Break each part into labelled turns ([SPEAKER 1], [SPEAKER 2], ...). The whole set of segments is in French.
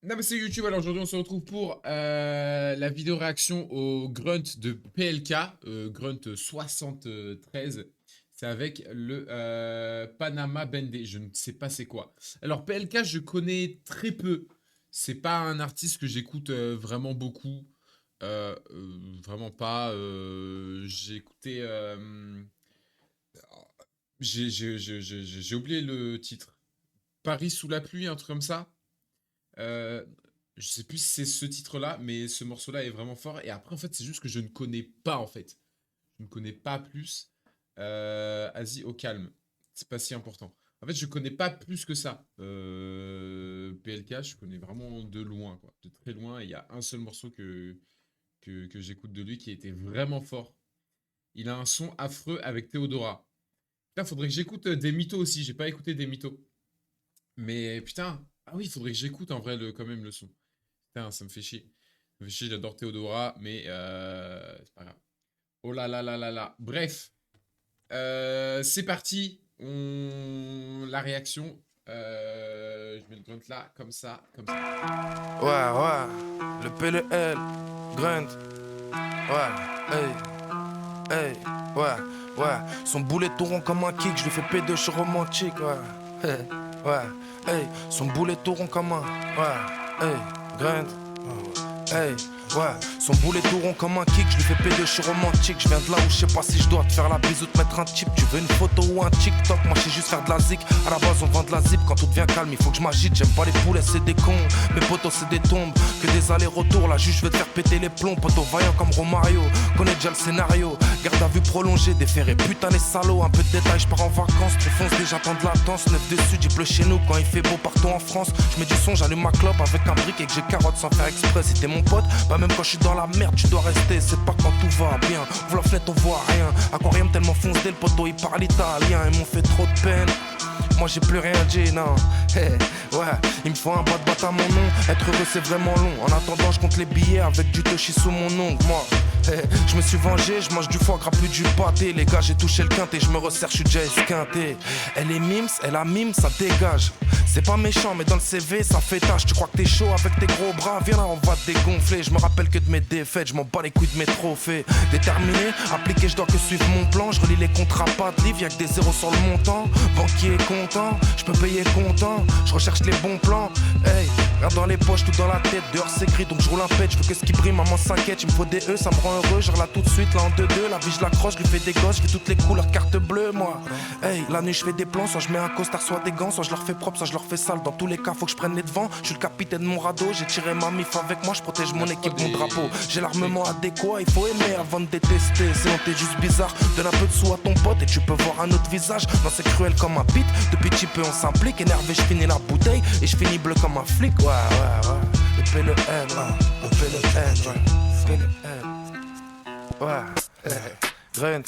[SPEAKER 1] Non mais c'est YouTube, alors aujourd'hui on se retrouve pour la vidéo réaction au grunt de PLK, grunt 73, c'est avec le Panama Bendé, je ne sais pas c'est quoi. Alors PLK je connais très peu, c'est pas un artiste que j'écoute vraiment beaucoup, vraiment pas, j'ai écouté, j'ai oublié le titre, Paris sous la pluie, un truc comme ça. Euh, je sais plus si c'est ce titre-là, mais ce morceau-là est vraiment fort. Et après, en fait, c'est juste que je ne connais pas, en fait. Je ne connais pas plus. Asie au calme. C'est pas si important. En fait, je connais pas plus que ça. PLK, je connais vraiment de loin, quoi. De très loin. Et il y a un seul morceau que j'écoute de lui qui était vraiment fort. Il a un son affreux avec Théodora. Putain, faudrait que j'écoute des mythos aussi. J'ai pas écouté des mythos. Mais putain, ah oui, il faudrait que j'écoute en vrai quand même le son. Putain, ça me fait chier. Ça me fait chier, j'adore Théodora, mais c'est pas grave. Oh là là là là là. Bref, c'est parti. La réaction. Je mets le grunt là, comme ça, comme ça.
[SPEAKER 2] Ouais, ouais, le PLL, Grunt, ouais, hey, ouais, son boulet tout rond comme un kick, je lui fais P2, je suis romantique, ouais, hey, son boulet tout rond comme un, ouais, Grunt, hey, ouais, son boulet tout rond comme un kick, je lui fais P2, je suis romantique, je viens de là où je sais pas si je dois te faire la bise ou te mettre un chip, tu veux une photo ou un TikTok, moi je sais juste faire de la zik, à la base on vend de la zip, quand tout devient calme il faut que je m'agite, j'aime pas les poulets c'est des cons, mes potos c'est des tombes, que des allers-retours, la juge veut te faire péter les plombs, potos vaillants comme Romario, connais déjà le scénario, garde à vue prolongée, déféré, putain les salauds, un peu de détails, je pars en vacances, tu fonces déjà tant de latence, 9 dessus, il pleut chez nous, quand il fait beau partout en France, je mets du son, j'allume ma clope avec un brick et que j'ai carotte sans faire exprès, si t'es mon pote, bah même quand je suis dans la merde, tu dois rester, c'est pas quand tout va bien, ouvre la fenêtre on voit rien, aquarium tellement foncé, le poteau il parle italien, ils m'ont fait trop de peine. Moi j'ai plus rien dit, non. Hey, ouais, il me faut un bat à mon nom. Être heureux c'est vraiment long. En attendant je compte les billets avec du toshi sous mon ongle. Moi, hey, je me suis vengé, je mange du foie gras plus du pâté. Les gars j'ai touché le quintet, je me resserre, je suis déjà esquinté. Elle est mimes, elle a mime, ça dégage. C'est pas méchant mais dans le CV ça fait tâche. Tu crois que t'es chaud avec tes gros bras, viens là on va te dégonfler. Je me rappelle que de mes défaites, je m'en bats les couilles de mes trophées. Déterminé, appliqué, je dois que suivre mon plan. Je relis les contrats, pas de livre, y'a que des zéros sur le montant. Banquier content, je peux payer content. Je recherche les bons plans. Hey, regarde dans les poches, tout dans la tête. Dehors c'est gris donc je roule un pet. Je veux que ce qui brille, maman s'inquiète. Il me faut des E, ça me rend heureux. Je là tout de suite, là en 2-2. La vie je l'accroche, je lui fais des gosses, je fais toutes les couleurs, carte bleue moi. Hey, la nuit je fais des plans, soit je mets un costard, soit des gants, soit je leur fais propre, soit je leur fais sale. Dans tous les cas, faut que je prenne les devants. Je suis le capitaine de mon radeau, j'ai tiré ma mif avec moi, je protège mon équipe, mon drapeau. J'ai l'armement adéquat, il faut aimer avant de détester. Sinon t'es juste bizarre. Donne un peu de sous à ton pote et tu peux voir un autre visage. Non c'est cruel comme un pit, depuis petit peu on s'implique. Énervé je finis la bouteille et je finis bleu comme un flic. Ouais, le PLN, le PLN, ouais, Grunt.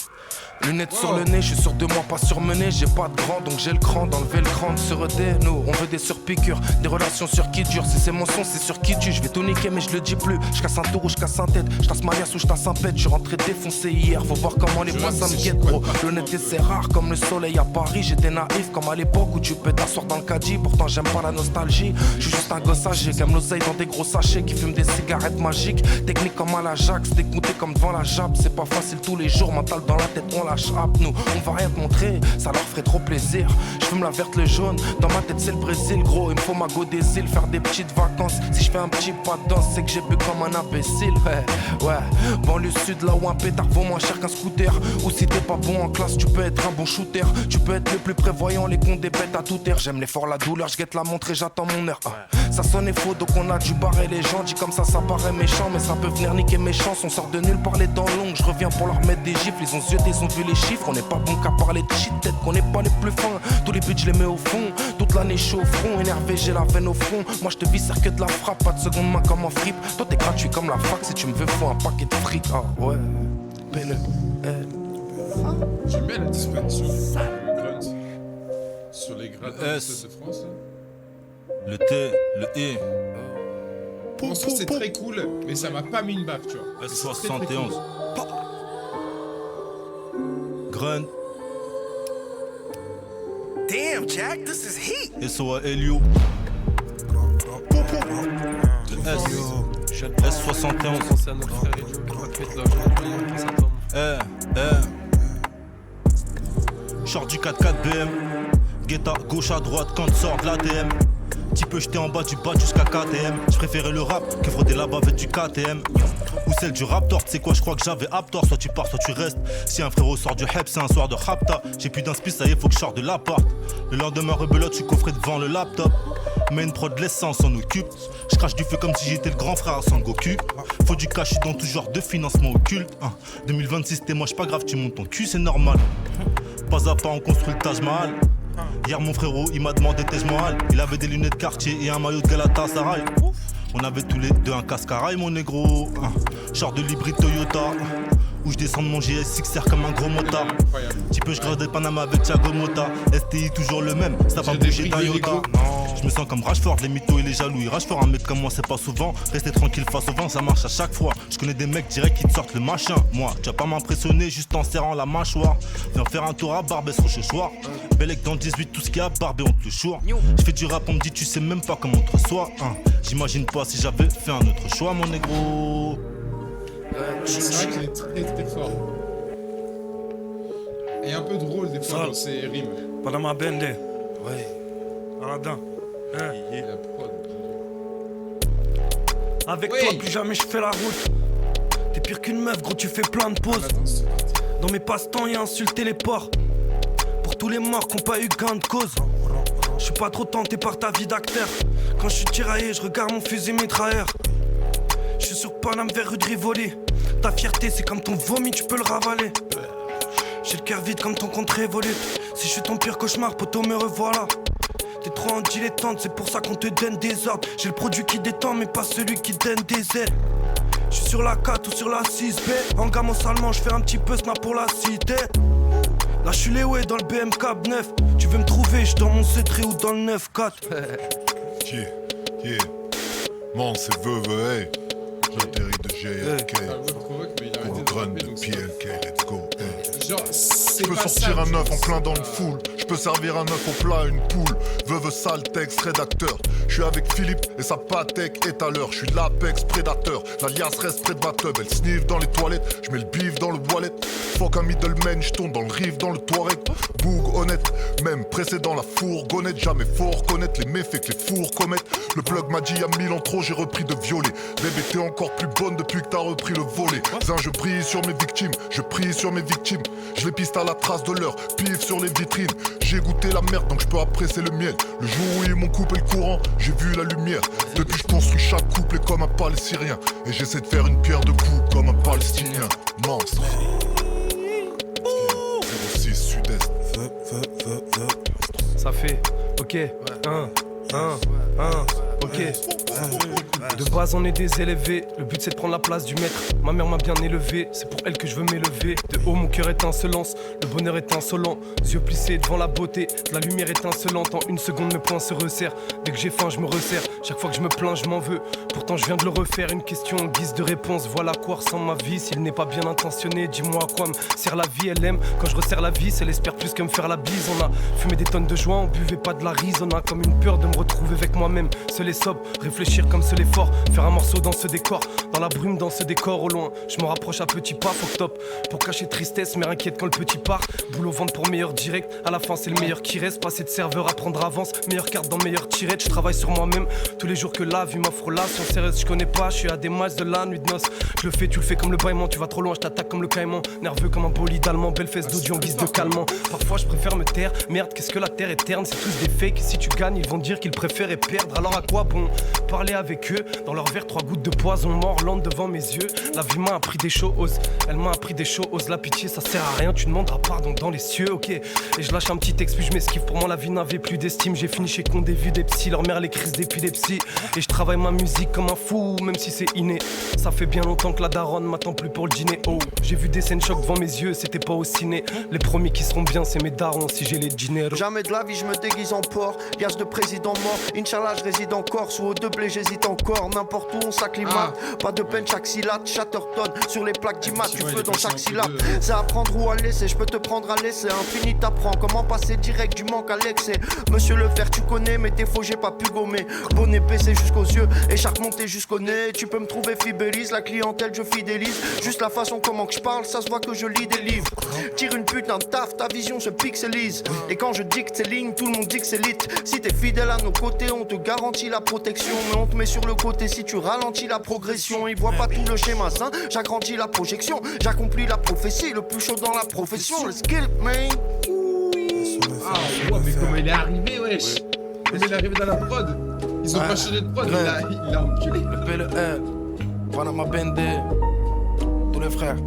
[SPEAKER 2] Lunettes sur le nez, je suis sur 2 mois pas surmené. J'ai pas de grand donc j'ai le cran d'enlever le cran de se redé. Nous on veut des surpiqûres, des relations sur qui durent. Si c'est mon son c'est sur qui tue. Je vais tout niquer mais je le dis plus. Je casse un tour ou je casse un tête. Je tasse ma liasse ou je tasse un pet. Je suis rentré défoncé hier. Faut voir comment les poissons me guettent gros. L'honnêteté c'est rare comme le soleil à Paris. J'étais naïf comme à l'époque où tu peux t'asseoir dans le caddie. Pourtant j'aime pas la nostalgie. Je suis juste un gosse âgé qui aime l'oseille dans des gros sachets, qui fume des cigarettes magiques. Technique comme à l'Ajax, dégoûté comme devant la jappe. C'est pas facile tous les jours, mental dans la tête on lâche. Nous, on va rien te montrer, ça leur ferait trop plaisir. Je fume la verte, le jaune, dans ma tête c'est le Brésil. Gros, il me faut ma go des îles, faire des petites vacances. Si je fais un petit pas de danse, c'est que j'ai bu comme un imbécile. Ouais, banlieue sud, là où un pétard vaut moins cher qu'un scooter. Ou si t'es pas bon en classe, tu peux être un bon shooter. Tu peux être le plus prévoyant, les comptes des bêtes à toute heure. J'aime l'effort, la douleur, je guette la montre et j'attends mon heure. Ça sonnait faux, donc on a dû barrer les gens. Dit comme ça paraît méchant, mais ça peut venir niquer mes chances. On sort de nulle part les dents longues, je reviens pour leur mettre des gifles. Ils ont zioté, ils ont vu les chiffres. On n'est pas bon qu'à parler de shit, peut-être qu'on n'est pas les plus fins. Tous les buts je les mets au fond, toute l'année je suis au front. Énervé j'ai la veine au front, moi je te vis que de la frappe. Pas de seconde main comme en fripe, toi t'es gratuit comme la fac. Si tu me veux faut un paquet de fric. Ah ouais, PLN.
[SPEAKER 1] Tu mets la disparition du grunt sur les gradins de
[SPEAKER 3] S.
[SPEAKER 1] France là.
[SPEAKER 3] Le T, le E,
[SPEAKER 1] Pour ça c'est très cool, mais ça m'a pas mis une baffe, tu vois.
[SPEAKER 3] S71. Grunt,
[SPEAKER 4] Damn, Jack, this is heat.
[SPEAKER 3] SOA Elio. S71.
[SPEAKER 4] Pensez à notre frère idiot qui va te mettre la journée, on pense à toi, mon frère.
[SPEAKER 3] Short du 4x4 BM. Guetta, gauche à droite quand tu sors de l'ATM. Petit peu jeté en bas du bas jusqu'à KTM. Je préférais le rap que frauder la bavette du KTM. Ou celle du Raptor, tu sais quoi, je crois que j'avais Aptor. Soit tu pars, soit tu restes. Si un frérot sort du Hep, c'est un soir de Rapta. J'ai plus d'inspi, ça y est, faut que je sorte de l'appart. Le lendemain, rebelote, je suis coffré devant le laptop. Mais une prod laisse ça, on s'en occupe. Je crache du feu comme si j'étais le grand frère à Sangoku. Faut du cash, je suis dans tout genre de financement occulte. 2026, t'es moche, pas grave, tu montes ton cul, c'est normal. Pas à pas, on construit le Taj Mahal. Hier mon frérot il m'a demandé t'es-je moral. Il avait des lunettes Cartier et un maillot de Galatasaray. On avait tous les deux un cascarail mon négro. Genre de l'hybride Toyota. Où je descends de mon GS6R comme un gros motard. Petit peu je grave des Panama avec Thiago Motta. STI toujours le même, ça va bouger d'un iota. Je me sens comme Rashford, les mythos et les jaloux. Rashford un mec comme moi c'est pas souvent. Rester tranquille face au vent ça marche à chaque fois. Je connais des mecs direct qui te sortent le machin. Moi tu vas pas m'impressionner juste en serrant la mâchoire. Viens faire un tour à Barbès Rochechouart. Bellec dans le 18 tout ce qui a barbé on te le choix. Je fais du rap on me dit tu sais même pas comment on te reçoit. J'imagine pas si j'avais fait un autre choix mon négro.
[SPEAKER 1] C'est vrai qu'il est très très fort. Et un peu drôle des fois dans ses rimes.
[SPEAKER 5] Panama Bende.
[SPEAKER 2] Ouais.
[SPEAKER 5] Aladin. Hein.
[SPEAKER 1] Et la prod.
[SPEAKER 5] Avec
[SPEAKER 1] Oui.
[SPEAKER 5] toi, plus jamais je fais la route. T'es pire qu'une meuf, gros, tu fais plein de pauses.
[SPEAKER 1] Attends, c'est parti.
[SPEAKER 5] Dans mes passe-temps, y'a insulté les porcs. Pour tous les morts qui ont pas eu gain de cause. Je suis pas trop tenté par ta vie d'acteur. Quand je suis tiraillé, je regarde mon fusil mitrailleur. Je suis sur Paname vers rue de Rivoli. Ta fierté, c'est comme ton vomi, tu peux le ravaler. J'ai le cœur vide comme ton compte révolute. Si je suis ton pire cauchemar, poto, me revoilà. T'es trop en dilettante, c'est pour ça qu'on te donne des ordres. J'ai le produit qui détend, mais pas celui qui donne des ailes. Je suis sur la 4 ou sur la 6B. En gamme salement, je fais un petit peu snap pour la cité. Là, je suis les ouais dans le BM 9. Tu veux me trouver, je dans mon C3 ou dans le 9-4.
[SPEAKER 6] Yeah. Man, c'est veuve, hey. J'atterris de JLK.
[SPEAKER 1] Ah, le mec provoque, mais il a arrêté
[SPEAKER 6] Au
[SPEAKER 1] de
[SPEAKER 6] grain
[SPEAKER 1] rapper,
[SPEAKER 6] de
[SPEAKER 1] donc c'est-
[SPEAKER 6] PLK, let's go, hey.
[SPEAKER 1] Genre, c'est
[SPEAKER 6] Je peux
[SPEAKER 1] pas
[SPEAKER 6] sortir
[SPEAKER 1] ça,
[SPEAKER 6] un œuf
[SPEAKER 1] genre,
[SPEAKER 6] en plein dans
[SPEAKER 1] c'est
[SPEAKER 6] le
[SPEAKER 1] pas-
[SPEAKER 6] full. Je peux servir un œuf au plat à une poule. Veuve sale, texte, rédacteur. Je suis avec Philippe et sa patek est à l'heure. Je suis l'apex prédateur. L'alias reste près de Batub. Elle sniffe dans les toilettes. Je mets le bif dans le wallet. Fuck un middleman, je tourne dans le riff, dans le Touareg. Boug honnête, même précédent la fourgonnette. Jamais faut reconnaître les méfaits que les fours commettent. Le plug m'a dit y'a 1000 ans trop, j'ai repris de violet. Bébé, t'es encore plus bonne depuis que t'as repris le volet. Zin, je brille sur mes victimes, je prie sur mes victimes. Je les piste à la trace de l'heure, pif sur les vitrines. J'ai goûté la merde donc je peux apprécier le miel. Le jour où ils m'ont coupé le courant, j'ai vu la lumière. Depuis je construis chaque couple comme un palestyrien. Et j'essaie de faire une pierre de coups comme un palestinien. Monstre. 06 Sud-Est.
[SPEAKER 5] Ça fait, ok, ok. De base on est des élevés, le but c'est de prendre la place du maître. Ma mère m'a bien élevé, c'est pour elle que je veux m'élever. De haut mon cœur étincelance, le bonheur est insolent. Yeux plissés devant la beauté, la lumière étincelante. En une seconde mes poings se resserrent, dès que j'ai faim je me resserre. Chaque fois que je me plains je m'en veux, pourtant je viens de le refaire. Une question en guise de réponse, voilà à quoi ressemble ma vie. S'il n'est pas bien intentionné, dis-moi à quoi me sert la vie. Elle aime quand je resserre la vis, elle espère plus que me faire la bise. On a fumé des tonnes de joints, on buvait pas de la rise. On a comme une peur de me retrouver avec moi-même, seul et sobre, réfléchir comme seul et fort. Faire un morceau dans ce décor, dans la brume, dans ce décor au loin. Je me rapproche à petits pas, faut que top. Pour cacher tristesse, mais inquiète quand le petit part. Boule au ventre pour meilleur direct. À la fin, c'est le meilleur qui reste. Passer de serveur à prendre avance. Meilleure carte dans meilleure tirette. Je travaille sur moi-même tous les jours que la vie m'offre relation sérieuse. Je connais pas, je suis à des matchs de la nuit de noces. Je le fais, tu le fais comme le bâillement. Tu vas trop loin, je t'attaque comme le caïman. Nerveux comme un bolide allemand. Belle fesse d'audio en guise de calmant. Parfois, je préfère me taire. Merde, qu'est-ce que la terre est terne? C'est tous des fakes. Si tu gagnes, ils vont dire qu'ils préfèrent perdre. Alors à quoi bon parler avec eux? Dans leur verre, 3 gouttes de poison mort lente devant mes yeux. La vie m'a appris des choses, elle m'a appris des choses. La pitié ça sert à rien, tu demanderas pardon dans les cieux, ok. Et je lâche un petit texte puis je m'esquive. Pour moi la vie n'avait plus d'estime. J'ai fini chez Condé vu des psys, leur mère les crises d'épilepsie. Et je travaille ma musique comme un fou, même si c'est inné. Ça fait bien longtemps que la daronne m'attend plus pour le dîner. Oh, j'ai vu des scènes chocs devant mes yeux, c'était pas au ciné. Les premiers qui seront bien c'est mes darons si j'ai les dinero.
[SPEAKER 7] Jamais de la vie je me déguise en porc. Gaz de président mort, Inch'Allah je réside en Corse ou au deux souffler, j'hésite encore. N'importe où on s'acclimate. Pas de peine, chaque syllabe, Chatterton. Sur les plaques d'image, tu feu dans chaque syllabe. C'est à prendre ou à laisser, je peux te prendre à l'essai. Infini t'apprends comment passer direct du manque à l'excès. Monsieur le fer, tu connais mes défauts, j'ai pas pu gommer. Bonnet baissé jusqu'aux yeux, écharpe montée jusqu'au nez. Tu peux me trouver fibélise, la clientèle je fidélise. Juste la façon comment que je parle, ça se voit que je lis des livres. Tire une putain de taf, ta vision se pixelise. Et quand je dicte ces lignes, tout le monde dit que c'est lit. Si t'es fidèle à nos côtés, on te garantit la protection. Mais on te met sur le côté si tu ralentis la progression. Ils voient pas tout le schéma sain, j'agrandis la projection. J'accomplis la prophétie, le plus chaud dans la profession. Le skill, man.
[SPEAKER 1] Ah, ouais, mais comment il est arrivé, wesh. Comment il est arrivé dans la prod. Ils ont pas changé de prod, il a enculé.
[SPEAKER 2] Le PLL, Panama Bendé, tous les frères.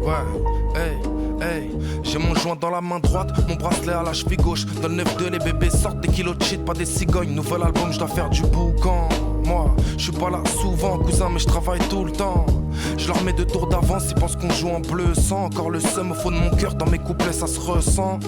[SPEAKER 2] Ouais, hey, j'ai mon joint dans la main droite, mon bracelet à la cheville gauche. Dans le 9-2, les bébés sortent des kilos de shit, pas des cigognes. Nouvel album, je dois faire du boucan. Moi, je suis pas là souvent, cousin, mais je travaille tout le temps. Je leur mets 2 tours d'avance, ils pensent qu'on joue en bleu sang. Encore le seum au fond de mon cœur, dans mes couplets ça se ressent.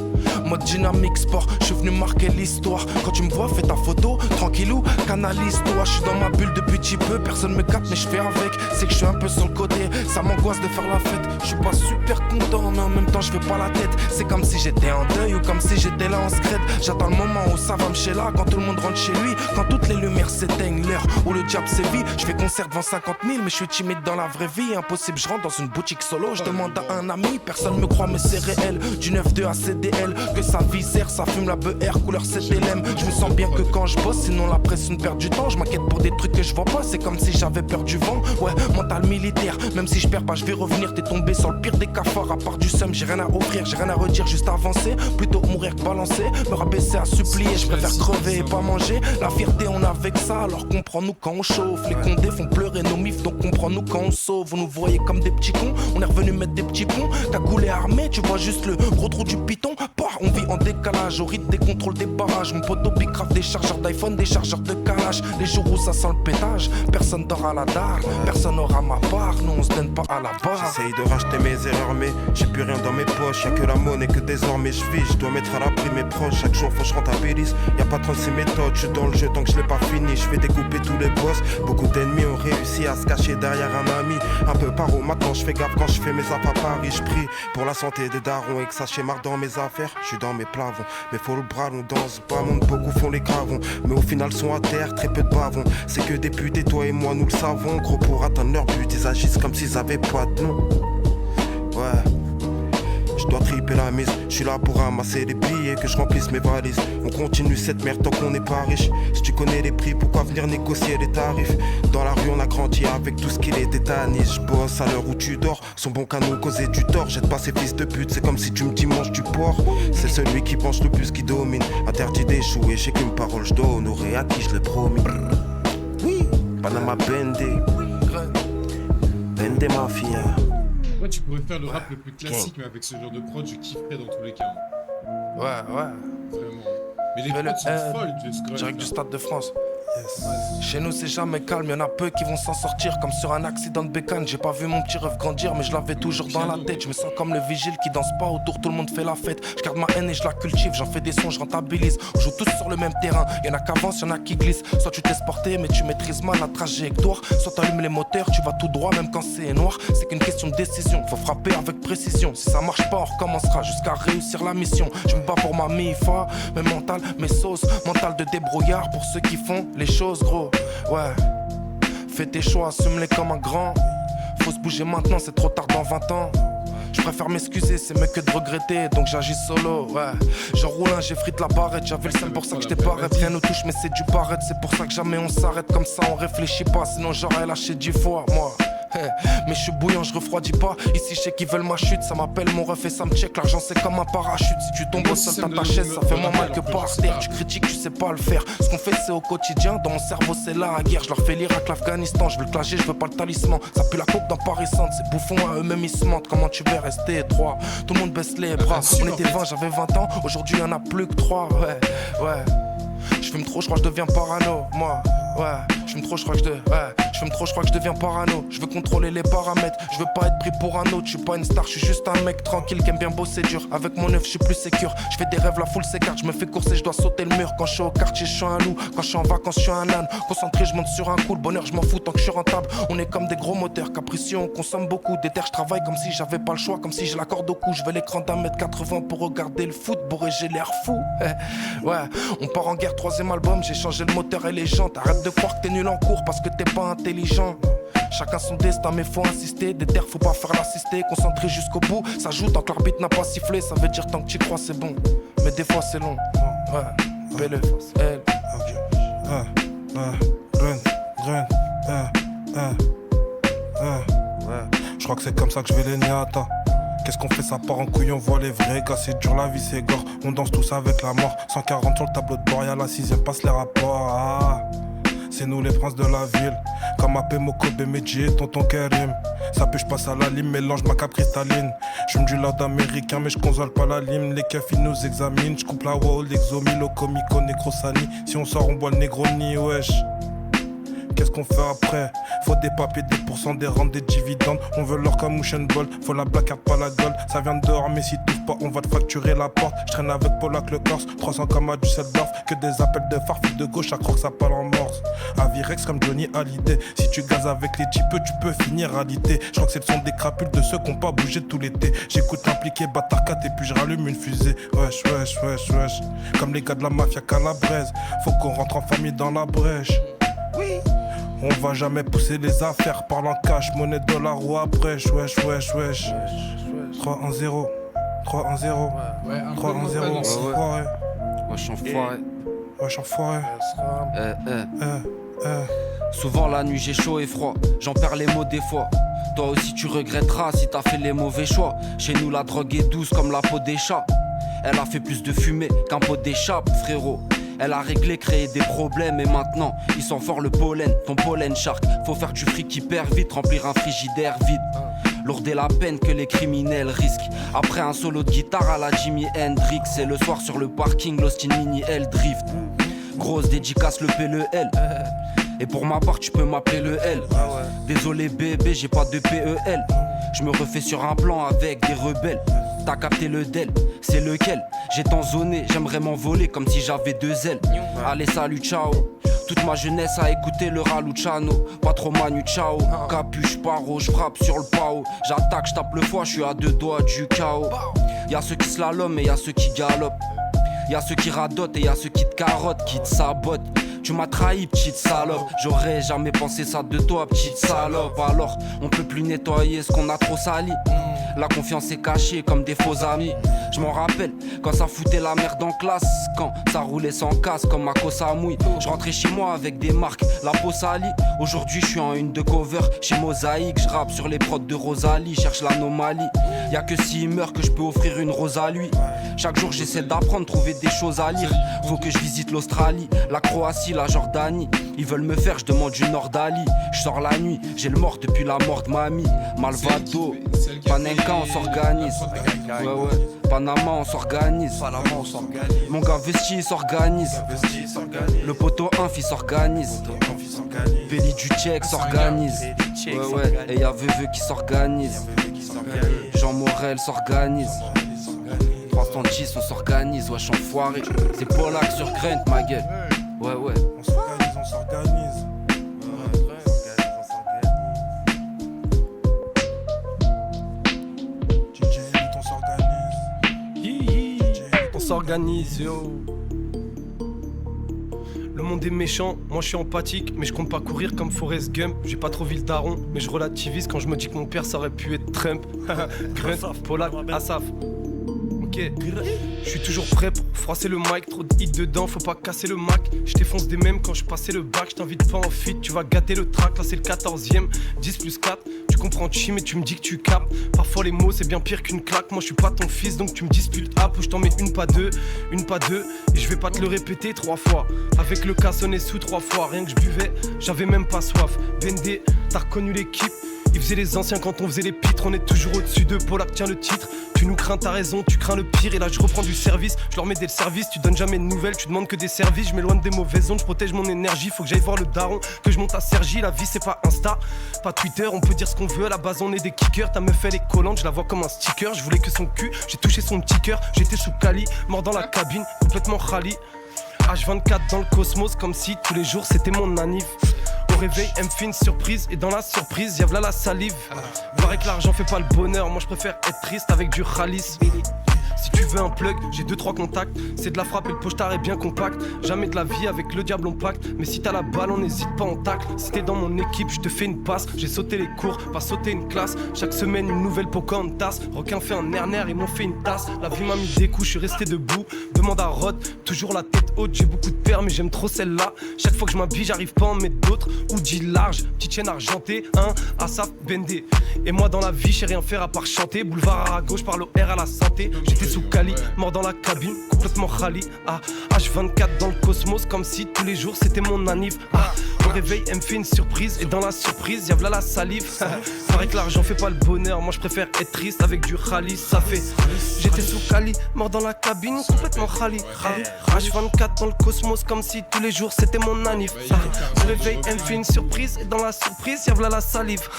[SPEAKER 2] Mode dynamique sport, je suis venu marquer l'histoire. Quand tu me vois, fais ta photo, tranquillou, canalise-toi. Je suis dans ma bulle depuis petit peu, personne me capte mais je fais avec. C'est que je suis un peu sur le côté, ça m'angoisse de faire la fête. Je suis pas super content, mais en même temps je fais pas la tête. C'est comme si j'étais en deuil ou comme si j'étais là en secret. J'attends le moment où ça va me chez là, quand tout le monde rentre chez lui. Quand toutes les lumières s'éteignent, l'heure où le diable sévit. Je fais concert devant 50 000, mais je suis timide dans la vraie vie. Impossible, je rentre dans une boutique solo. Je demande à un ami, personne me croit mais c'est réel. Du 9-2 à CDL, que ça visère, ça fume la BR couleur CTLM. Je me sens bien que quand je bosse, sinon la pression perd du temps. Je m'inquiète pour des trucs que je vois pas, c'est comme si j'avais peur du vent. Ouais, mental militaire, même si je perds pas, je vais revenir. T'es tombé sur le pire des cafards, à part du seum, j'ai rien à offrir, j'ai rien à redire, juste avancer. Plutôt mourir que balancer, me rabaisser à supplier. Je préfère crever et pas manger. La fierté on a avec ça, alors comprends-nous quand on chauffe. Les condés font pleurer nos mifs, donc comprends-nous quand on sauve. Vous nous voyez comme des petits cons, on est revenu mettre des petits ponts. Cagoulé armé, tu vois juste le gros trou du piton. On vit en décalage, au rythme des contrôles des barrages. Mon poteau bicrave des chargeurs d'iPhone, des chargeurs de calage. Les jours où ça sent le pétage, personne n'aura la dalle, personne n'aura ma part, nous on se donne pas à la barre.
[SPEAKER 8] J'essaye de racheter mes erreurs mais j'ai plus rien dans mes poches. Y'a que la monnaie que désormais je vis. Je dois mettre à l'abri mes proches, chaque jour faut que je rentabilise. Y'a pas 36 méthodes, je suis dans le jeu tant que je l'ai pas fini. Je vais découper tous les boss. Beaucoup d'ennemis ont réussi à se cacher derrière un ami. Un peu paro, maintenant je fais gaffe quand je fais mes affaires à Paris. Je prie pour la santé des darons et que ça schémarre dans mes affaires. Je suis dans mes plavons, mais faut le bras, on danse pas, monde, beaucoup font les cravons. Mais au final sont à terre, très peu de bavons. C'est que des putes et toi et moi nous le savons. Gros pour atteindre leur but, ils agissent comme s'ils avaient pas de nom. Ouais. Je dois triper la mise, je suis là pour ramasser les billets, que je remplisse mes valises. On continue cette merde tant qu'on n'est pas riche. Si tu connais les prix, pourquoi venir négocier les tarifs? Dans la rue on a grandi avec tout ce qu'il est tétanisé. Je bosse à l'heure où tu dors, son bon canon causer du tort. Jette pas ces fils de pute, c'est comme si tu me dis mange du porc. C'est celui qui penche le plus qui domine. Interdit d'échouer, j'ai qu'une parole, je dois honorer à qui je l'ai promis. Oui, Panama Bendé, Bendé Mafia.
[SPEAKER 1] Ouais, tu pourrais faire le rap le plus classique, mais avec ce genre de prod, je kifferais dans tous les cas.
[SPEAKER 2] Ouais.
[SPEAKER 1] Vraiment. Mais les prods sont folles, tu sais.
[SPEAKER 2] Direct du Stade de France. Chez nous c'est jamais calme, y'en a peu qui vont s'en sortir. Comme sur un accident de bécane. J'ai pas vu mon petit rêve grandir, mais je l'avais toujours dans la tête. Je me sens comme le vigile qui danse pas autour, tout le monde fait la fête. Je garde ma haine et je la cultive, j'en fais des sons, je rentabilise. On joue tous sur le même terrain, y'en a qui avancent, y'en a qui glissent. Soit tu t'es sporté mais tu maîtrises mal la trajectoire. Soit t'allumes les moteurs, tu vas tout droit même quand c'est noir. C'est qu'une question de décision, faut frapper avec précision. Si ça marche pas on recommencera jusqu'à réussir la mission. Je me bats pour ma MIFA, mes mentales, mes sauces. Mental de débrouillard pour ceux qui font les choses gros. Ouais, fais tes choix, assume-les comme un grand. Faut se bouger maintenant, c'est trop tard dans 20 ans. Je préfère m'excuser, c'est mieux que de regretter, donc j'agis solo, ouais. J'enroule un, j'effrite la barrette, j'avais le seum pour ça que je t'ai pas rêve. Rien nous touche mais c'est du paraître, c'est pour ça que jamais on s'arrête. Comme ça on réfléchit pas, sinon j'aurais lâché 10 fois, moi. Mais je suis bouillant, je refroidis pas. Ici je sais qu'ils veulent ma chute, ça m'appelle mon ref et ça me check. L'argent c'est comme un parachute, si tu tombes au sol dans ta chaise ça fait moins mal que par terre. Tu critiques, tu sais pas le faire. Ce qu'on fait c'est au quotidien, dans mon cerveau c'est la guerre. Je leur fais l'Irak, l'Afghanistan, je veux le clasher, je veux pas le talisman. Ça pue la coke dans Paris Centre, ces bouffons à eux-mêmes ils se mentent. Comment tu veux rester étroit? Tout le monde baisse les bras. On était 20, j'avais 20 ans, aujourd'hui y'en a plus que 3. Ouais. Je fume trop, je crois que je deviens parano, moi. Ouais. Je fume trop, je crois que je deviens parano. Je veux contrôler les paramètres, je veux pas être pris pour un autre. Je suis pas une star, je suis juste un mec tranquille qui aime bien bosser dur. Avec mon œuf, je suis plus sécure. Je fais des rêves, la foule s'écarte. Je me fais courser, je dois sauter le mur. Quand je suis au quartier, je suis un loup. Quand je suis en vacances, je suis un âne. Concentré, je monte sur un coup. Le bonheur, je m'en fous tant que je suis rentable. On est comme des gros moteurs, capricieux, on consomme beaucoup. Des terres, je travaille comme si j'avais pas le choix, comme si j'ai la corde au cou. Je veux l'écran d'1m80 pour regarder le foot. Bourré, j'ai l'air fou. Ouais, on part en guerre, 3ème album. J'ai changé le moteur et les jantes. Arrête de croire que t'es nul en cours parce que t'es pas intelligent. Chacun son destin, mais faut insister. Des terres, faut pas faire l'assister. Concentré jusqu'au bout. Ça joue tant que l'arbitre n'a pas sifflé. Ça veut dire tant que t'y crois, c'est bon. Mais des fois, c'est long. Ouais, Belle, L.
[SPEAKER 8] Je crois que c'est comme ça que je vais les niata. Qu'est-ce qu'on fait, ça part en couille, on voit les vrais gars, c'est dur, la vie c'est gore. On danse tous avec la mort. 140 sur le tableau de bord, y'a la 6ème, passe les rapports. Ah, c'est nous les princes de la ville. Comme Apemo, Kobe, Medji et tonton Karim. Ça pue, je passe à la lime, mélange ma cape cristalline. J'fume du lord américain, mais je console pas la lime. Les keufs ils nous examinent. J'coupe la wall, l'exomi, le comico, Necrosani. Si on sort, on boit le Negroni, wesh. Qu'est-ce qu'on fait après? Faut des papiers, des pourcents, des rentes, des dividendes. On veut l'or comme Ocean Ball. Faut la black card, pas la gold. Ça vient de dehors, mais si t'ouvres pas, on va te facturer la porte. J'traîne avec Polak le Corse. 300 comme à Düsseldorf. Que des appels de phare, de gauche, à croire que ça parle en morse. Avirex comme Johnny Hallyday. Si tu gazes avec les types, tu peux finir alité. J'crois que c'est le son des crapules de ceux qui ont pas bougé tout l'été. J'écoute l'impliqué, bâtard 4 et puis j'rallume une fusée. Wesh, wesh, wesh, wesh. Comme les gars de la mafia calabraise. Faut qu'on rentre en famille dans la brèche. Oui. On va jamais pousser les affaires, parle en cash, monnaie, dollar ou après, wesh, wesh, wesh. 3-1-0, 3-1-0, 3-1-0, enfoiré.
[SPEAKER 9] Wesh, enfoiré.
[SPEAKER 8] Wesh, enfoiré.
[SPEAKER 9] Souvent la nuit j'ai chaud et froid, j'en perds les mots des fois. Toi aussi tu regretteras si t'as fait les mauvais choix. Chez nous la drogue est douce comme la peau des chats. Elle a fait plus de fumée qu'un pot d'échappe, frérot. Elle a réglé, créé des problèmes et maintenant il sent fort le pollen, ton pollen shark. Faut faire du fric hyper vite, remplir un frigidaire vide. Lourder la peine que les criminels risquent. Après un solo de guitare à la Jimi Hendrix. Et le soir sur le parking, l'Austin Mini L drift. Grosse dédicace, le P, le L. Et pour ma part tu peux m'appeler le L. Désolé bébé, j'ai pas de PEL. Je me refais sur un plan avec des rebelles. T'as capté le del, c'est lequel? J'ai tant zoné, j'aimerais m'envoler comme si j'avais 2 ailes. Allez salut ciao. Toute ma jeunesse a écouté le Raluciano. Pas trop Manu ciao. Capuche, paro, j'frappe sur le pao. J'attaque, j'tape le foie, j'suis à 2 doigts du chaos. Y'a ceux qui slalom et y'a ceux qui galopent. Y'a ceux qui radotent et y'a ceux qui te carottent, qui te sabotent. Tu m'as trahi, petite salope. J'aurais jamais pensé ça de toi, petite salope. Alors, on peut plus nettoyer ce qu'on a trop sali. La confiance est cachée comme des faux amis. Je m'en rappelle quand ça foutait la merde en classe. Quand ça roulait sans casse comme ma Kosa mouille. Je rentrais chez moi avec des marques, la peau salie. Aujourd'hui je suis en une de cover chez Mosaïque. Je rappe sur les prods de Rosalie, cherche l'anomalie. Y'a que s'il meurt que je peux offrir une rose à lui. Chaque jour j'essaie d'apprendre, trouver des choses à lire. Faut que je visite l'Australie, la Croatie, la Jordanie. Ils veulent me faire, je demande du Nordali. Je sors la nuit, j'ai le mort depuis la mort de mamie. Malvado, Panenka on s'organise. Ouais. Panama on s'organise. Mon gars Vesti il s'organise. Le poteau inf il s'organise. Béli du Tchèque s'organise. Ouais. Et y'a Veveux qui s'organise. Jean Morel s'organise. 310 on s'organise. Wesh enfoiré. C'est Polak sur Grant ma gueule. Ouais.
[SPEAKER 8] On s'organise.
[SPEAKER 5] On s'organise, yo. Le monde est méchant, moi je suis empathique, mais je compte pas courir comme Forrest Gump. J'ai pas trop vu le daron, mais je relativise quand je me dis que mon père ça aurait pu être Trump. Grunt, Polak, Asaf. Ok, je suis toujours prêt pour froisser le mic, trop de hits dedans, faut pas casser le Mac. Je t'effonce des mêmes quand je passais le bac, je t'invite pas en feat, tu vas gâter le track, là c'est le 14ème, 10 plus 4, tu comprends chi mais tu me dis que tu capes. Parfois les mots c'est bien pire qu'une claque, moi je suis pas ton fils donc tu me disputes ou je t'en mets une pas deux, et je vais pas te le répéter 3 fois. Avec le cassonnet sous 3 fois, rien que je buvais, j'avais même pas soif. Bendé, t'as reconnu l'équipe. Ils faisaient les anciens quand on faisait les pitres. On est toujours au-dessus de Polak, tiens le titre. Tu nous crains, t'as raison, tu crains le pire. Et là je reprends du service, je leur mets des services. Tu donnes jamais de nouvelles, tu demandes que des services. Je m'éloigne des mauvaises ondes, je protège mon énergie. Faut que j'aille voir le daron, que je monte à Sergi. La vie c'est pas Insta, pas Twitter. On peut dire ce qu'on veut, à la base on est des kickers. Ta meuf elle est collante, je la vois comme un sticker. Je voulais que son cul, j'ai touché son petit cœur. J'étais sous Cali, mort dans la cabine, complètement khali. H24 dans le cosmos, comme si tous les jours c'était mon anniv. Au réveil, elle me fait une surprise, et dans la surprise, y'a v'là la salive. Paraît que l'argent fait pas le bonheur, moi je préfère être triste avec du khalis. Si tu veux un plug, j'ai 2-3 contacts. C'est de la frappe et le pochetard est bien compact. Jamais de la vie avec le diable on pacte. Mais si t'as la balle, on n'hésite pas en tacle. Si t'es dans mon équipe, je te fais une passe. J'ai sauté les cours, pas sauté une classe. Chaque semaine, une nouvelle Pocahontas. Requin fait un air, ils m'ont fait une tasse. La vie m'a mis des coups, je suis resté debout. Demande à Rod, toujours la tête haute. J'ai beaucoup de pères, mais j'aime trop celle-là. Chaque fois que je m'habille, j'arrive pas à en mettre d'autres. Ou dit large, petite chaîne argentée, hein, Asaf Bendé. Et moi dans la vie, je sais rien faire à part chanter. Boulevard à gauche, parle au R à la santé. J'étais sous Cali, mort dans la cabine, complètement khali. Ah, H24 dans le cosmos, comme si tous les jours c'était mon anniv. Ah, au réveil, elle me fait une surprise, et dans la surprise, y'a v'là la salive. Paraît que l'argent fait pas le bonheur, moi je préfère être triste avec du khalis. Ça fait, j'étais sous Cali, mort dans la cabine, complètement khali. H24 dans le cosmos, comme si tous les jours c'était mon anniv. Au réveil, elle me fait une surprise, et dans la surprise, y'a v'là la salive.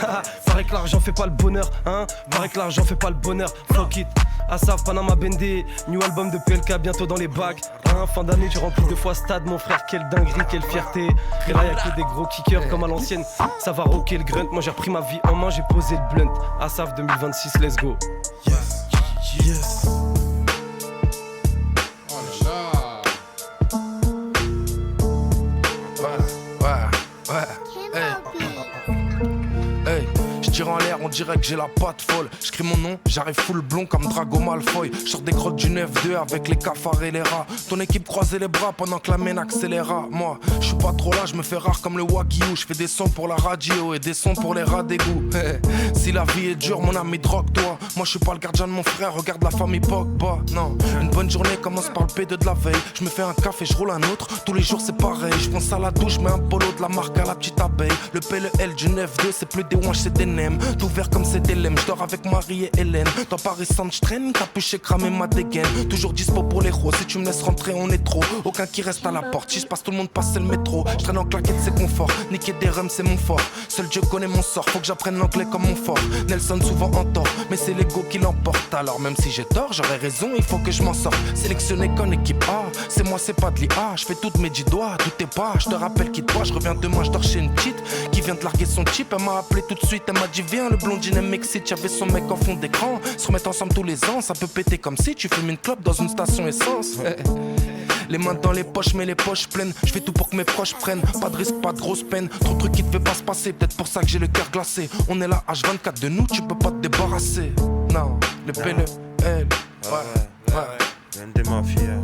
[SPEAKER 5] Paraît que l'argent fait pas le bonheur, hein. Paraît que l'argent fait pas le bonheur. Fuck it. Asaf, Panama Bendé, new album de PLK bientôt dans les bacs. Hein, fin d'année, tu remplis 2 fois stade, mon frère, quelle dinguerie, quelle fierté. Et là, y'a que des gros kickers comme à l'ancienne. Ça va rocker le grunt, moi j'ai repris ma vie en main, j'ai posé le blunt. Asaf 2026, let's go.
[SPEAKER 2] Yes, yes.
[SPEAKER 1] Oh là là.
[SPEAKER 2] Ouais. Hey, je tire en l'air, on dirait que j'ai la patte folle. J'cris mon nom, j'arrive full blond comme Drago Malfoy. J'sors des grottes du 9-2 avec les cafards et les rats. Ton équipe croisait les bras pendant que la mène accéléra. Moi, j'suis pas trop là, j'me fais rare comme le Wagyu. J'fais des sons pour la radio et des sons pour les rats d'égout. Si la vie est dure, mon ami, drogue-toi. Moi, j'suis pas le gardien de mon frère, regarde la famille Pogba. Non, une bonne journée commence par le P2 de la veille. J'me fais un café, j'roule un autre. Tous les jours, c'est pareil. J'pense à la douche, mets un polo de la marque à la petite abeille. Le P, le L du 9-2, c'est plus des wanches, c'est des nems. Tout vert comme c'est des lemmes, j'dors avec Marie et Hélène. Dans Paris Centre, j'traîne, capuché, cramé ma dégaine. Toujours dispo pour les gros, si tu me laisses rentrer, on est trop. Aucun qui reste à la porte, si j'passe, tout le monde passe, c'est le métro. J'traîne en claquette, c'est confort. Niquer des rums, c'est mon fort. Seul Dieu connaît mon sort, faut que j'apprenne l'anglais comme mon fort. Nelson souvent en tort, mais c'est l'ego qui l'emporte. Alors même si j'ai tort, j'aurais raison, il faut que je m'en sorte. Sélectionné qu'en équipe A, c'est moi, c'est pas de l'IA. J'fais toutes mes 10 doigts, tout est pas. J'te rappelle qui toi, je reviens demain, j'dors chez une petite qui vient de larguer son type. Elle m'a appelé tout de suite, elle m'a dit viens, le blondine elle m'excite. Y'avait son mec en fond d'écran, se remettre ensemble tous les ans. Ça peut péter comme si tu fumes une clope dans une station essence. Les mains dans les poches, mais les poches pleines. Je fais tout pour que mes proches prennent. Pas de risque, pas de grosse peine. Trop de trucs qui te fait pas se passer. Peut-être pour ça que j'ai le cœur glacé. On est là, H24 de nous, tu peux pas te débarrasser. Non, le P, le L. Ouais.
[SPEAKER 8] Des mafias.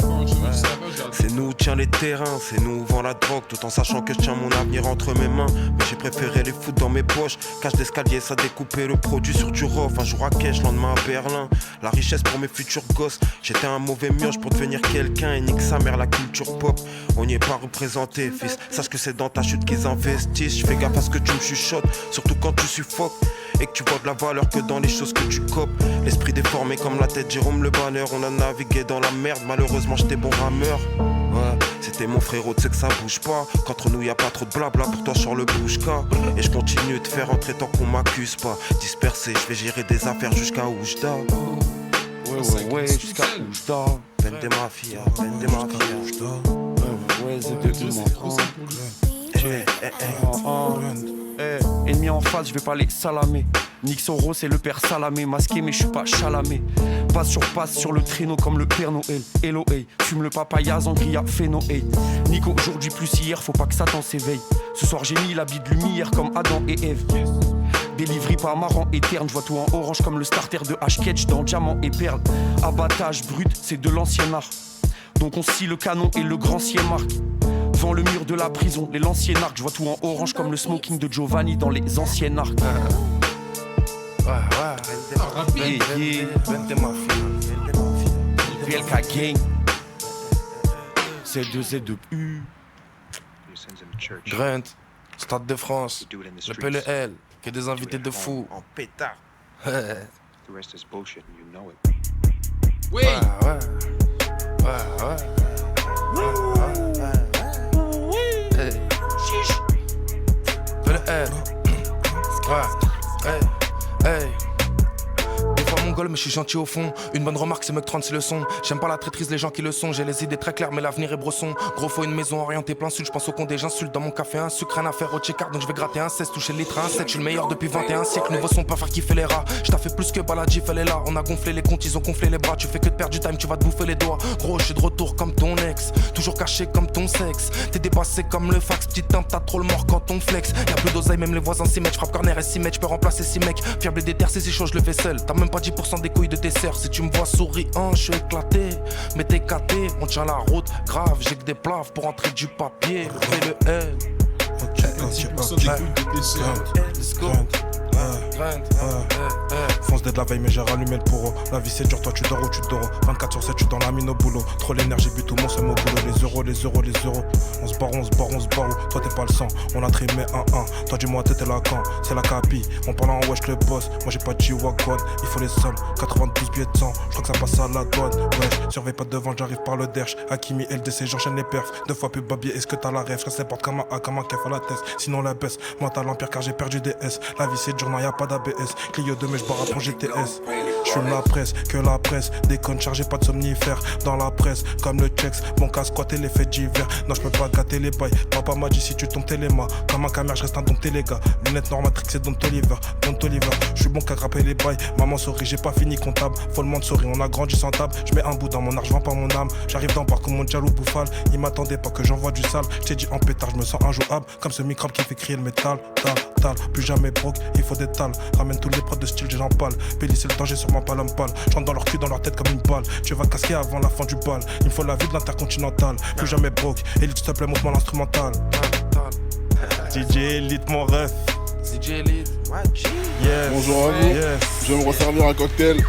[SPEAKER 1] Quand je sais pas, j'ai
[SPEAKER 8] C'est nous tient les terrains, c'est nous vend la drogue, tout en sachant que je tiens mon avenir entre mes mains. Mais j'ai préféré les foutre dans mes poches. Cage d'escalier, ça découpait le produit sur du rof. Un jour à Cache, lendemain à Berlin. La richesse pour mes futurs gosses. J'étais un mauvais mioche pour devenir quelqu'un. Et nique sa mère la culture pop. On n'y est pas représenté, fils. Sache que c'est dans ta chute qu'ils investissent. Je fais gaffe à ce que tu me chuchotes, surtout quand tu suffoques. Et que tu vois de la valeur que dans les choses que tu copes. L'esprit déformé comme la tête Jérôme Le Banner. On a navigué dans la merde, malheureusement j'étais bon rameur. Ouais, c'était mon frérot, tu sais que ça bouge pas. Qu'entre nous y a pas trop de blabla, pour toi sur le bouche-cas. Et je continue de faire entrer tant qu'on m'accuse pas. Dispersé, je vais gérer des affaires jusqu'à Oujda.
[SPEAKER 9] Ouais, jusqu'à Oujda.
[SPEAKER 8] Ben des mafias, ben des mafias.
[SPEAKER 9] Ouais, c'est de
[SPEAKER 1] trop simple pour lui.
[SPEAKER 9] Ennemi en face, je vais pas les salamer. Nick Soro, c'est le père Salamé. Masqué, mais je suis pas chalamé. Passe sur le traîneau comme le père Noël. Hello, hey. Fume le papaya, Zangria, Phéno, hey. Nico, aujourd'hui plus hier, faut pas que Satan s'éveille. Ce soir, j'ai mis l'habit de lumière comme Adam et Ève. Délivré par Maran et Terne, je vois tout en orange comme le starter de H-Ketch dans Diamant et Perle. Abattage brut, c'est de l'ancien art. Donc on scie le canon et le grand ciel marque. Devant le mur de la prison, les l'ancien arc, je vois tout en orange comme le smoking de Giovanni dans les anciennes arcs.
[SPEAKER 2] Ben des mafias.
[SPEAKER 9] PLK Gang. Z2Z2U.
[SPEAKER 2] Grunt, Stade de France, le P, le L, que des invités de fou.
[SPEAKER 8] En pétard.
[SPEAKER 10] The rest is bullshit and you know it.
[SPEAKER 1] Oui.
[SPEAKER 2] Hey. Hey. Hey. Hey. Des fois mongol mais je suis gentil au fond. Une bonne remarque c'est Mec 30 c'est le son. J'aime pas la traîtrise les gens qui le sont. J'ai les idées très claires mais l'avenir est brosson. Gros faut une maison orientée plein sud. Je pense au con des j'insulte dans mon café un sucre rien à faire au check-out. Donc je vais gratter un 16 toucher le litre un 7. Je suis le meilleur depuis 21 siècles. Nouveau son pas faire kiffer les rats. Je t'ai fait plus que Baladjif elle est là. On a gonflé les comptes ils ont gonflé les bras. Tu fais que de perdre du time tu vas te bouffer les doigts. Gros je suis de retour comme ton ex. Toujours caché comme ton sexe. T'es dépassé comme le fax. Petite timpe t'as trop le mort quand on flex. Y'a plus d'oseille même les voisins s'y mettent. Frappe corner et 6 mètres. Je peux remplacer 6 mecs. Fiable des terres c'est chaud je le fais seul. T'as même pas 10% des couilles de tes sœurs. Si tu me vois souriant, je suis éclaté. Mais t'es caté, on tient la route grave. J'ai que des plaves pour entrer du papier. Le L.
[SPEAKER 1] 10% des couilles de tes sœurs.
[SPEAKER 2] Let's go.
[SPEAKER 3] Fonce dès de la veille mais j'ai rallumé le pourreau. La vie c'est dur, toi tu dors ou tu dors. 24/7 je suis dans la mine au boulot. Trop l'énergie but tout mon seul au boulot. Les euros, les euros, les euros. On se barre, on se barre, on se barre. Toi t'es pas le sang, on a trimé 1-1. Toi dis-moi t'étais là quand, c'est la capi. On parle en wesh le boss, moi j'ai pas de G-Wagon. Il faut les sommes, 92 billets de sang. Je crois que ça passe à la douane. Wesh, surveille pas devant, j'arrive par le derche. Hakimi, LDC, j'enchaîne les perfs. 2 fois plus babier, est-ce que t'as la rêve? Je reste les portes comme un A, comme un kef à la tête. Sinon la baisse, moi t'as l'empire car j'ai perdu des S. La vie c'est dur, non y'a pas d'ABS. Clio 2 mais je barre à GTS. J'fume la presse, que la presse. Déconne, chargé pas de somnifères. Dans la presse, comme le checks. Mon cas squatté les faits divers. Non, j'peux pas gâter les bails. Papa m'a dit si tu tombes, t'es les mains. Comme un camère, j'reste indompté les gars. Lunettes normatrix et Don Oliver. Don Oliver, j'suis bon qu'à grapper les bails. Maman souris, j'ai pas fini comptable. Follement de souris, on a grandi sans table. J'mets un bout dans mon argent, pas mon âme. J'arrive d'en bas comme mon Djalou Bouffal. Il m'attendait pas que j'envoie du sale. J't'ai dit en pétard, j'me sens injouable. Comme ce microbe qui fait crier le métal. Tal. Plus jamais broke, il faut des tales. Ramène tous les prods de style, j'en parle. Pélis c'est le danger sur ma palme pâle. J'entre dans leur cul, dans leur tête comme une balle. Tu vas casquer avant la fin du bal. Il me faut la vie de l'intercontinental. Plus jamais broke. Elite, s'il te plaît, montre-moi l'instrumental. DJ Elite, mon ref.
[SPEAKER 2] DJ Elite.
[SPEAKER 3] Yes.
[SPEAKER 11] Bonjour à vous.
[SPEAKER 3] Yes.
[SPEAKER 11] Je vais me resservir un cocktail.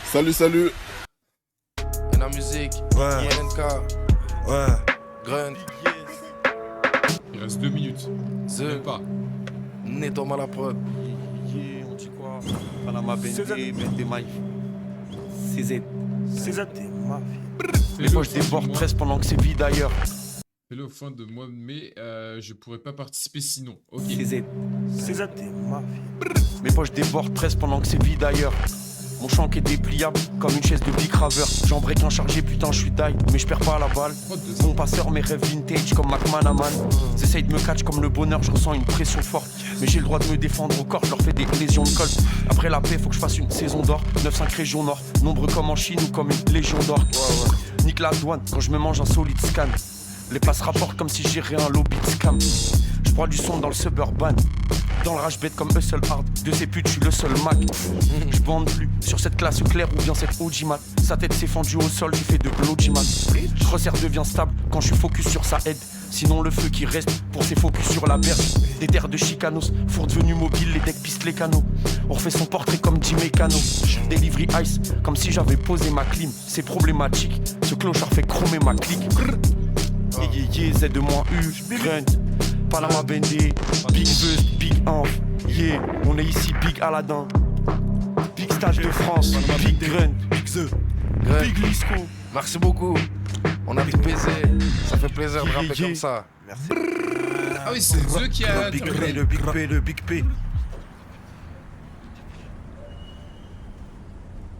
[SPEAKER 11] Salut.
[SPEAKER 2] Et la musique.
[SPEAKER 3] Ouais.
[SPEAKER 2] NK.
[SPEAKER 3] Ouais.
[SPEAKER 2] Grunt.
[SPEAKER 1] Il reste 2 minutes. Même pas.
[SPEAKER 2] Nettoie-moi la prod.
[SPEAKER 10] On dit quoi? Panama Bendé, Bendé Maïf. CZ.
[SPEAKER 9] Les poches débordent presque pendant que c'est vide ailleurs.
[SPEAKER 1] Fais-le au fin de mois de mai. Je pourrais pas participer sinon. Ok.
[SPEAKER 10] CZ.
[SPEAKER 9] Mes poches débordent presque pendant que c'est vide ailleurs. Mon shank est dépliable comme une chaise de Big Raver. J'en break un chargé, putain, je suis die, mais je perds pas la balle. Mon passeur, mes rêves vintage comme McManaman. J'essaye de me catch comme le bonheur, je ressens une pression forte. Mais j'ai le droit de me défendre au corps, je leur fais des lésions de colt. Après la paix, faut que je fasse une saison d'or. 9-5 régions nord, nombreux comme en Chine ou comme une légion d'or. Nique la douane quand je me mange un solide scan. Les places rapportent comme si gérais un lobby de scam. Je prends du son dans le suburban. Dans le rage bête comme Hustle Hard. De ces putes, je suis le seul Mac. Je bande plus sur cette classe claire ou bien cette OG mat. Sa tête s'est fendue au sol, j'ai fait de l'audimat. Je resserre devient stable quand je suis focus sur sa aide. Sinon le feu qui reste pour ses focus sur la berge. Des terres de chicanos, four devenu mobile, les decks pistent les canaux. On refait son portrait comme Jimmy Cano. Delivery ice, comme si j'avais posé ma clim. C'est problématique, ce clochard fait chromer ma clique. Z de moins U, Grunt, Panama Bendé, Big Buzz, Big Inf, yeah, on est ici Big Aladdin, Big Stage de France, Big Grunt, Big The, Big Lisco.
[SPEAKER 2] Merci beaucoup. On a vite baisé. Ça fait plaisir de rapper comme ça.
[SPEAKER 3] Merci.
[SPEAKER 1] Ah oui, c'est The qui a.
[SPEAKER 3] Le Big P.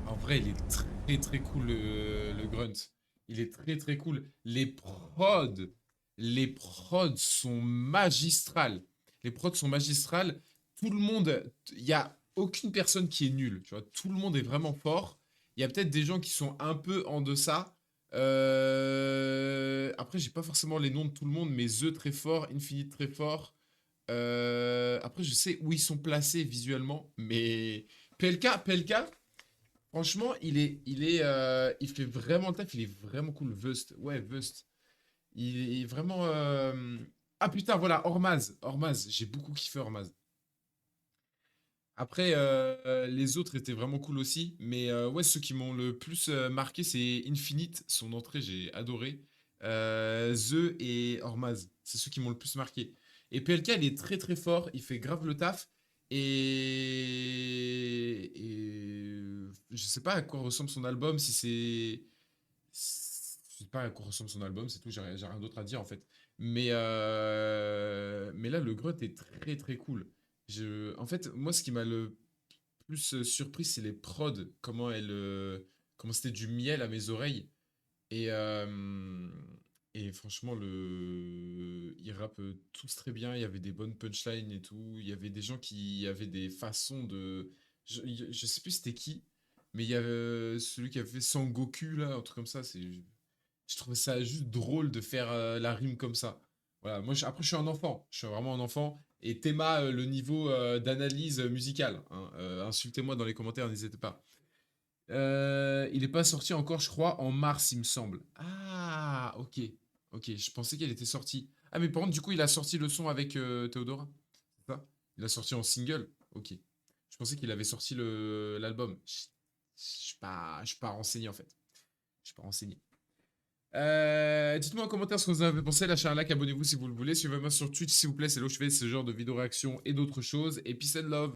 [SPEAKER 1] En vrai, il est très cool le Grunt. Il est très cool. Les prods sont magistrales. Tout le monde, il y a aucune personne qui est nulle. Tu vois, tout le monde est vraiment fort. Il y a peut-être des gens qui sont un peu en deçà. Après, j'ai pas forcément les noms de tout le monde, mais The très fort, Infinite très fort. Après, je sais où ils sont placés visuellement, mais PLK. Franchement, il fait vraiment le taf, il est vraiment cool. Vust. Il est vraiment... Ah putain, voilà, Ormaz, j'ai beaucoup kiffé Ormaz. Après, les autres étaient vraiment cool aussi, mais ouais, ceux qui m'ont le plus marqué, c'est Infinite, son entrée, j'ai adoré. The et Ormaz, c'est ceux qui m'ont le plus marqué. Et PLK, il est très fort, il fait grave le taf. Et je sais pas à quoi ressemble son album, si c'est... Je sais pas à quoi ressemble son album, c'est tout, j'ai rien d'autre à dire en fait. Mais là, le Grunt est très très cool. En fait, moi, ce qui m'a le plus surpris, c'est les prods, comment c'était du miel à mes oreilles. Et, euh, et franchement, ils rappent tous très bien. Il y avait des bonnes punchlines et tout. Il y avait des gens qui avaient des façons de. Je sais plus c'était qui, mais il y avait celui qui avait fait Sangoku, là, un truc comme ça. Je trouvais ça juste drôle de faire la rime comme ça. Voilà, moi, après, je suis un enfant. Je suis vraiment un enfant. Et Théma, le niveau d'analyse musicale, hein. Insultez-moi dans les commentaires, n'hésitez pas. Il est pas sorti encore, je crois, en mars, il me semble. Ah, ok. Ok, je pensais qu'elle était sortie. Ah, mais par contre, du coup, il a sorti le son avec Theodora. C'est ça? Il a sorti en single. Ok. Je pensais qu'il avait sorti l'album. Je suis pas renseigné, en fait. Je suis pas renseigné. Dites-moi en commentaire ce que vous en avez pensé. Lâchez un like, abonnez-vous si vous le voulez. Suivez-moi sur Twitch, s'il vous plaît. C'est là où je fais ce genre de vidéo réaction et d'autres choses. Et peace and love.